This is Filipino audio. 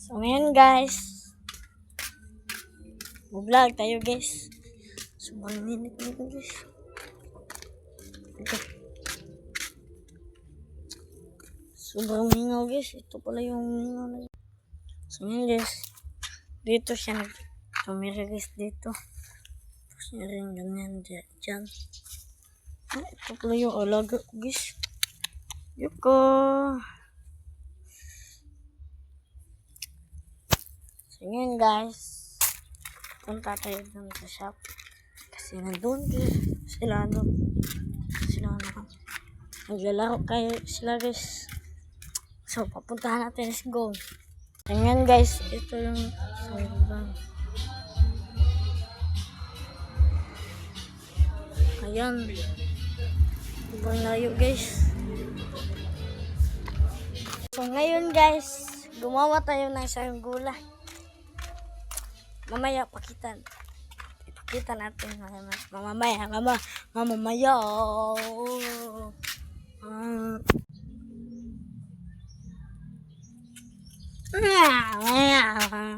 So ngayon guys, vlog tayo guys. Sobrang init nito guys. Ito. Sobrang mingaw guys. Ito pala yung mingaw na. So ngayon guys, dito siya tumira guys dito. Tapos niya rin ganyan dyan. Ito pala yung alaga ko guys. Yuko. So ngayon guys, punta tayo dun sa shop. Kasi nandun sila naglalaro kayo sila guys. So papuntahan natin, let's go. Ayan guys, ito yung sobrang. Ayan. Sobrang layo guys. So ngayon guys, gumawa tayo ng isang gulay. Mamaya ipakita natin mamamaya.